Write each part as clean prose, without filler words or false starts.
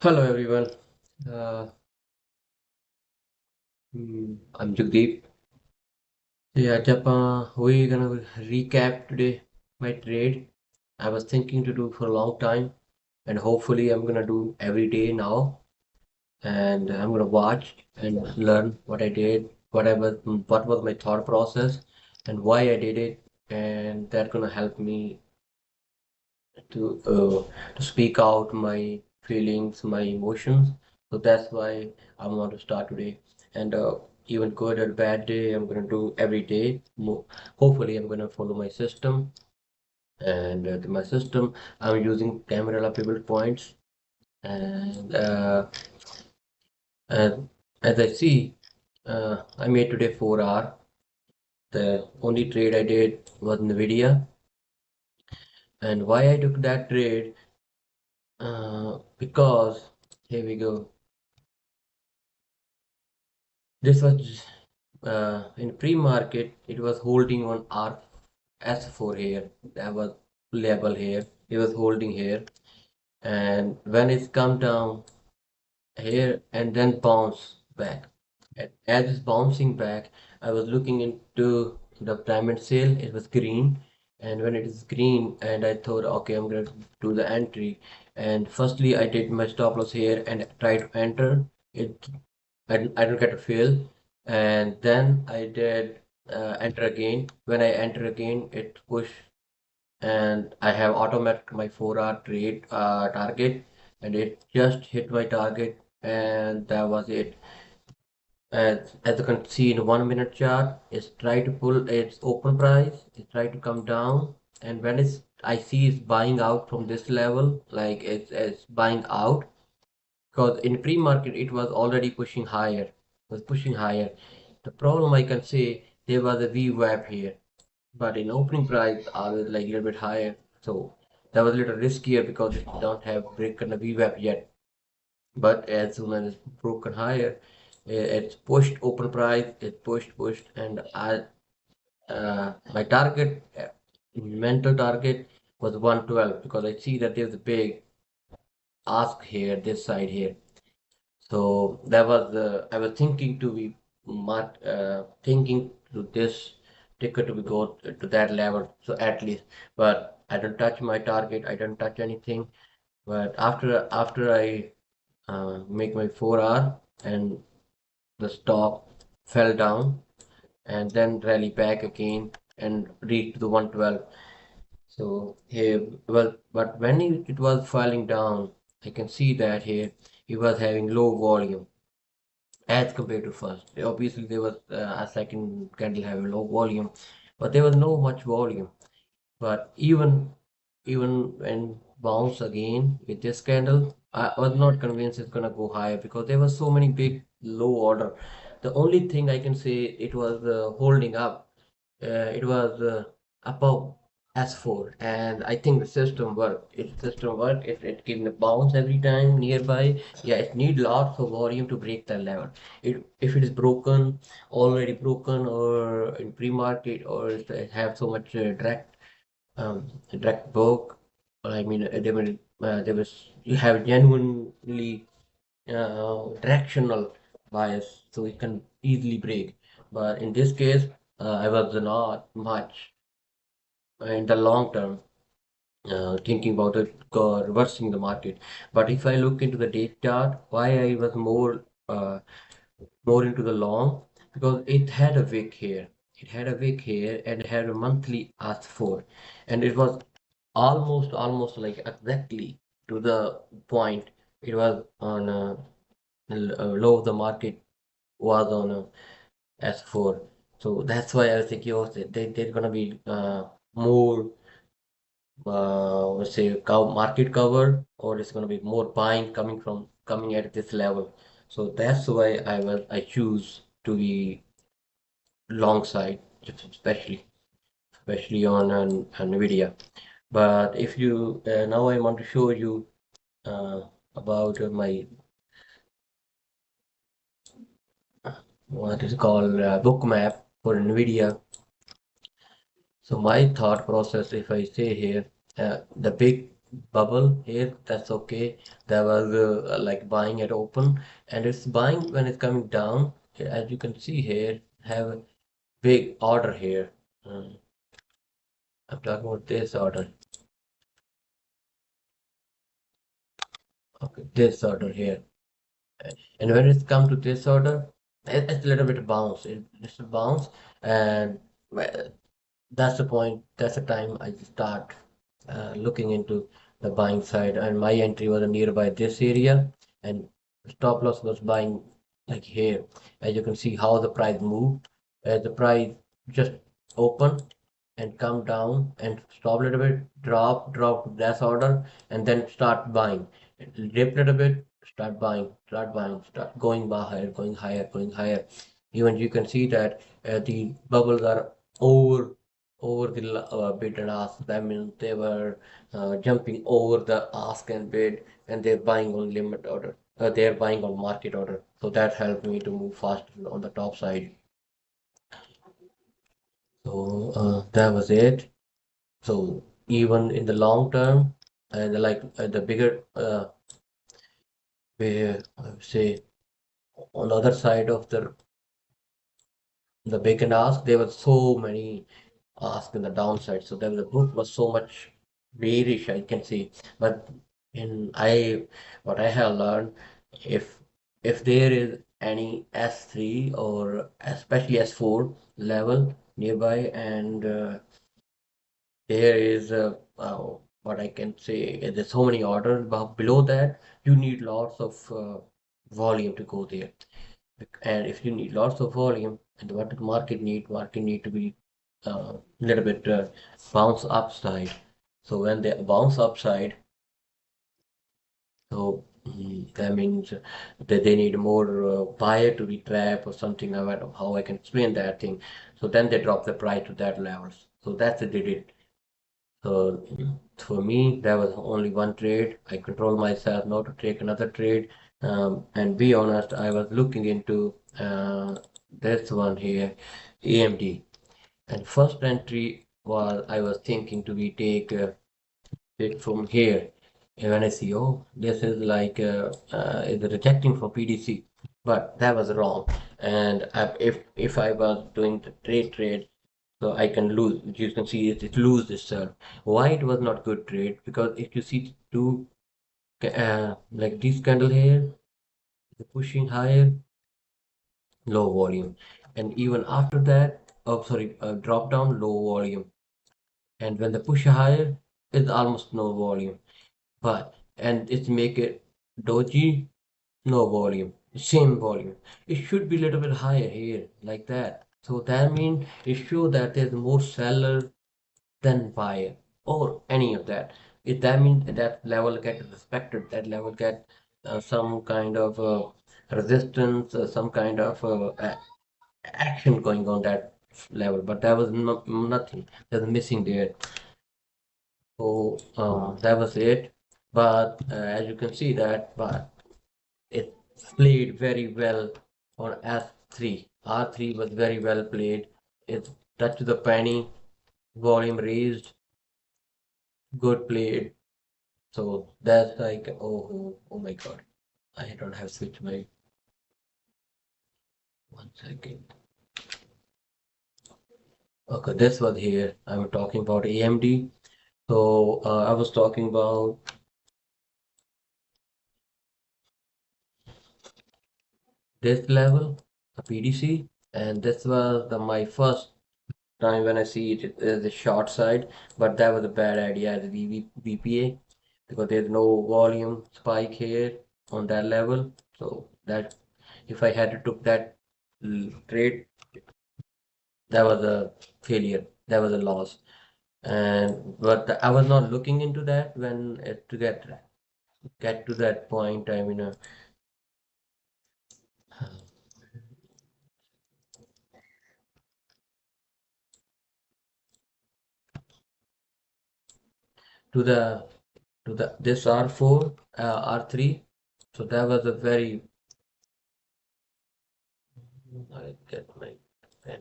Hello everyone. I'm Jagdeep. Yeah, Japa, we're gonna recap today my trade. I was thinking to do for a long time, and hopefully I'm gonna do every day now. And I'm gonna watch and learn what I did, what was my thought process, and why I did it, and that's gonna help me to speak out my feelings, my emotions. So that's why I want to start today. And even good or bad day, I'm gonna do every day. Hopefully, I'm gonna follow my system. And my system, I'm using Camarilla pivot points. And as I see, I made today 4 hour. The only trade I did was Nvidia. And why I took that trade? Because here we go. This was in pre-market. It was holding on RS4 here. That was level here. It was holding here, and when it's come down here and then bounce back. As it's bouncing back, I was looking into the diamond sale. It was green, and when it is green, and I thought, okay, I'm gonna do the entry. And firstly, I did my stop loss here and try to enter it. I don't get a fail, and then I did enter again. When I enter again, it push, and I have automatic my 4 hour trade target, and it just hit my target, and that was it. As you can see in 1 minute chart, it's try to pull its open price, it try to come down, and when it's I see it's buying out from this level, like it's buying out, because in pre-market it was already pushing higher, was pushing higher. The problem I can say, there was a VWAP here, but in opening price I was like a little bit higher, so that was a little riskier because it don't have broken a VWAP yet. But as soon as it's broken higher, it's pushed open price, it pushed, and my target, mental target was 112, because I see that there's a big ask here, this side here. So that was I was thinking to be thinking to this ticket to be go to that level, so at least. But I don't touch my target, I don't touch anything. But after I make my 4 hour, and the stock fell down and then rally back again and reached the 112. So here, well, but when it was falling down, I can see that here it was having low volume as compared to first. Obviously, there was a second candle having low volume, but there was no much volume. But even when bounce again with this candle, I was not convinced it's gonna go higher, because there was so many big low order. The only thing I can say, it was holding up. It was above S4, and I think the system worked. If system worked, if it can bounce every time nearby, yeah, it need lots of volume to break that level. If it is broken, already broken, or in pre-market, or it have so much direct book, or I mean, there was, you have genuinely directional bias, so it can easily break. But in this case, I was not much in the long term thinking about it reversing the market. But if I look into the day chart, why I was more into the long, because it had a wick here. It had a wick here, and it had a monthly ask for, and it was almost like exactly to the point. It was on low of the market, was on a S4. So that's why I was thinking, oh, they're gonna be more, let's say, market cover, or it's gonna be more buying coming at this level. So that's why I choose to be long side, especially on Nvidia. But if you now I want to show you about my what is called book map for Nvidia. So my thought process, if I say here, the big bubble here, that's okay. There was like buying at open, and it's buying when it's coming down. As you can see here, have a big order here. Um, I'm talking about this order. Okay, this order here. And when it's come to this order, it's a little bit bounce. It's a bounce, and well, that's the point. That's the time I start looking into the buying side. And my entry was nearby this area, and stop loss was buying like here. As you can see, how the price moved. As the price just open and come down and stop a little bit, drop to this order, and then start buying. Dip a little bit, start buying, start going higher, going higher, going higher. Even you can see that the bubbles are over the bid and ask. That means they were jumping over the ask and bid, and they're buying on limit order. They're buying on market order. So that helped me to move faster on the top side. So that was it. So even in the long term, and like the bigger, where I would say on the other side of the big and ask, there were so many ask in the downside. So then the book was so much bearish, I can see. But in I what I have learned, if there is any S3 or especially S4 level nearby, and there is what I can say, there's so many orders, but below that you need lots of volume to go there. And if you need lots of volume, and what the market need to be a little bit bounce upside. So when they bounce upside, so that means that they need more buyer to be trap or something. I don't know how I can explain that thing. So then they drop the price to that levels. So that's what they did. So for me, there was only one trade. I control myself not to take another trade. And be honest, I was looking into this one here, AMD. And first entry was I was thinking to be take it from here. And when I see, oh, this is like is rejecting for PDC, but that was wrong. And if I was doing the trade, so I can lose. You can see it lose itself. Why it was not good trade? Because if you see two like this candle here, pushing higher, low volume, and even after that, oh sorry, drop down, low volume, and when the push higher, it's almost no volume. But and it make it doji, no volume, same volume. It should be a little bit higher here, like that. So that means it show that there's more seller than buyer or any of that. If that means that level get respected, that level get some kind of resistance, some kind of action going on that level. But that was nothing. There's missing there. So that was it. But as you can see that, but it played very well on S3. R3 was very well played. It touched the penny, volume raised, good played. So that's like, oh my God. I don't have switch my 1 second. Okay, this was here. I'm talking about AMD. So I was talking about this level, a PDC, and this was my first time when I see it as the short side, but that was a bad idea as a VPA because there's no volume spike here on that level. So that if I had to took that trade, that was a failure. That was a loss. And but I was not looking into that when to get to that point. I mean, to the this R4, R3. So that was a very. I get my pen.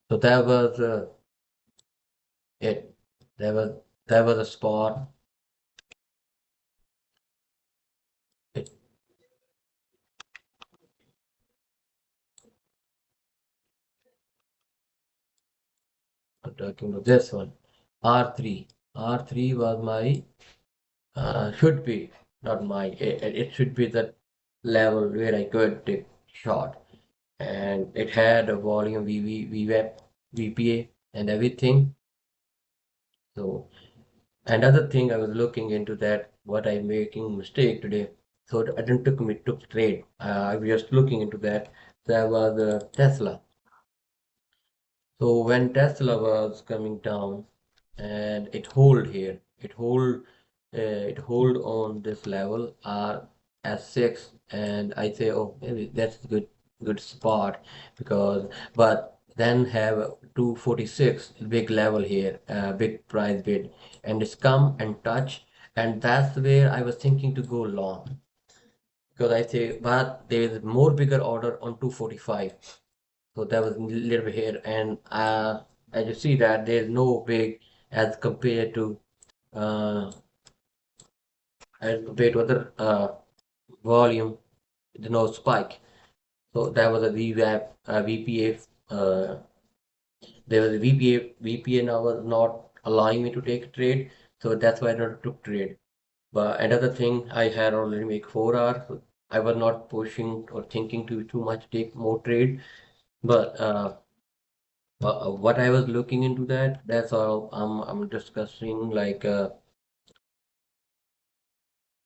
So that was it. There was a spot. talking about this one. R3. R3 was my should be not my it should be the level where I could take shot, and it had a volume VWAP, VPA, and everything. So another thing I was looking into that what I'm making mistake today. So I didn't took trade. I was just looking into that. That was Tesla. So when Tesla was coming down and it hold on this level RS6, and I say, oh, maybe that's a good spot because, but then have 246 big level here, big price bid, and it's come and touch, and that's where I was thinking to go long because I say, but there is more bigger order on 245. So that was a little bit here, and as you see that there's no big as compared to uh, other volume, there's no spike. So that was a VWAP, VPA. There was a VPA now was not allowing me to take a trade, so that's why I not took trade. But another thing, I had already make 4 hours. So I was not pushing or thinking to too much take more trade, but what I was looking into that, that's all I'm discussing. Like,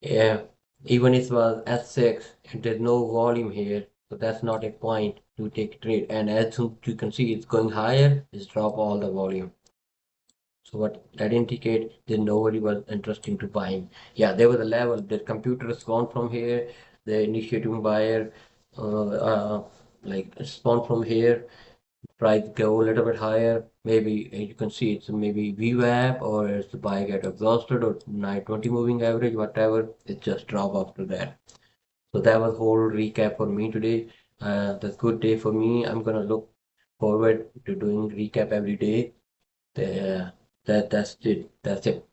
yeah, even if it was S6, there's no volume here, so that's not a point to take a trade. And as soon you can see, it's going higher, it's drop all the volume. So what that indicate that nobody was interested to buying. Yeah, there was a level. The computer spawned from here. The initiating buyer, like spawned from here. Price go a little bit higher, maybe you can see it's maybe VWAP or it's the buy get exhausted or night 20 moving average, whatever, it just drop after that. So that was whole recap for me today. That's good day for me. I'm gonna look forward to doing recap every day. That's it. That's it.